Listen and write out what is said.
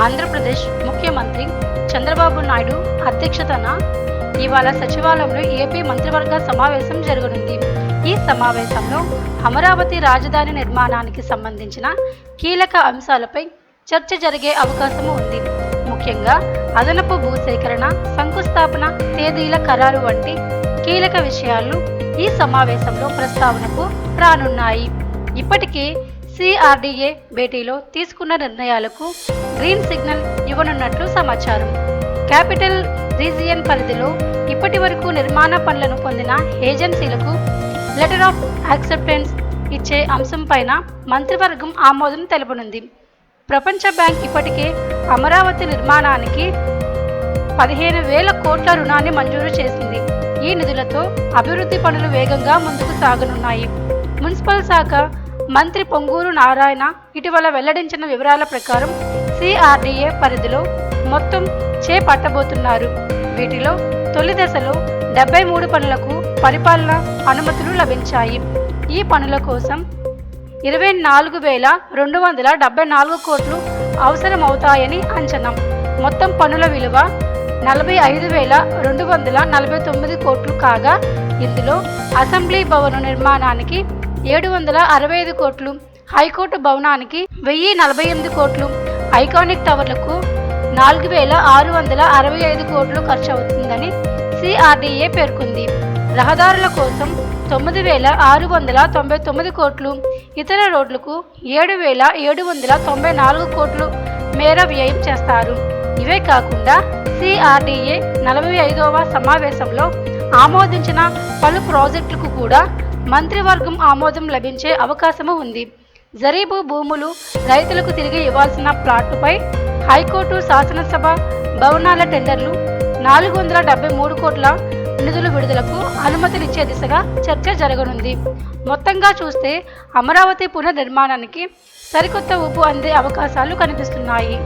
ఆంధ్రప్రదేశ్ ముఖ్యమంత్రి చంద్రబాబు నాయుడు అధ్యక్షతన ఇవాళ సచివాలయంలో ఏపీ మంత్రివర్గ సమావేశం జరగనుంది. ఈ సమావేశంలో అమరావతి రాజధాని నిర్మాణానికి సంబంధించిన కీలక అంశాలపై చర్చ జరిగే అవకాశం ఉంది. ముఖ్యంగా అదనపు భూసేకరణ, శంకుస్థాపన తేదీల ఖరారు వంటి కీలక విషయాలు ఈ సమావేశంలో ప్రస్తావనకు రానున్నాయి. ఇప్పటికే సిఆర్డీఏ భేటీలో తీసుకున్న నిర్ణయాలకు గ్రీన్ సిగ్నల్ ఇవ్వనున్నట్లు సమాచారం. క్యాపిటల్ రీజియన్ పరిధిలో ఇప్పటి వరకు నిర్మాణ పనులను పొందిన ఏజెన్సీలకు లెటర్ ఆఫ్ యాక్సెప్టెన్స్ ఇచ్చే అంశంపైన మంత్రివర్గం ఆమోదం తెలపనుంది. ప్రపంచ బ్యాంక్ ఇప్పటికే అమరావతి నిర్మాణానికి 15,000 కోట్ల రుణాన్ని మంజూరు చేసింది. ఈ నిధులతో అభివృద్ధి పనులు వేగంగా ముందుకు సాగనున్నాయి. మున్సిపల్ శాఖ మంత్రి పొంగూరు నారాయణ ఇటీవల వెల్లడించిన వివరాల ప్రకారం సిఆర్డీఏ పరిధిలో మొత్తం చేపట్టబోతున్నారు. వీటిలో తొలి దశలో 73 పనులకు పరిపాలన అనుమతులు లభించాయి. ఈ పనుల కోసం 24,274 కోట్లు అవసరమవుతాయని అంచనా. మొత్తం పనుల విలువ 45,249 కోట్లు కాగా ఇందులో అసెంబ్లీ భవన నిర్మాణానికి 765 కోట్లు, హైకోర్టు భవనానికి 1,048 కోట్లు, ఐకానిక్ టవర్లకు 4,665 కోట్లు ఖర్చు అవుతుందని సిఆర్డీఏ పేర్కొంది. రహదారుల కోసం 9,699 కోట్లు, ఇతర రోడ్లకు 7,794 కోట్లు మేర వ్యయం చేస్తారు. ఇవే కాకుండా సిఆర్డీఏ 45వ సమావేశంలో ఆమోదించిన పలు ప్రాజెక్టులకు కూడా మంత్రివర్గం ఆమోదం లభించే అవకాశము ఉంది. జరీబు భూములు, రైతులకు తిరిగి ఇవ్వాల్సిన ప్లాట్లపై హైకోర్టు, శాసనసభ భవనాల టెండర్లు, 473 కోట్ల నిధుల విడుదలకు అనుమతులిచ్చే దిశగా చర్చ జరగనుంది. మొత్తంగా చూస్తే అమరావతి పునర్నిర్మాణానికి సరికొత్త ఊపు అందే అవకాశాలు కనిపిస్తున్నాయి.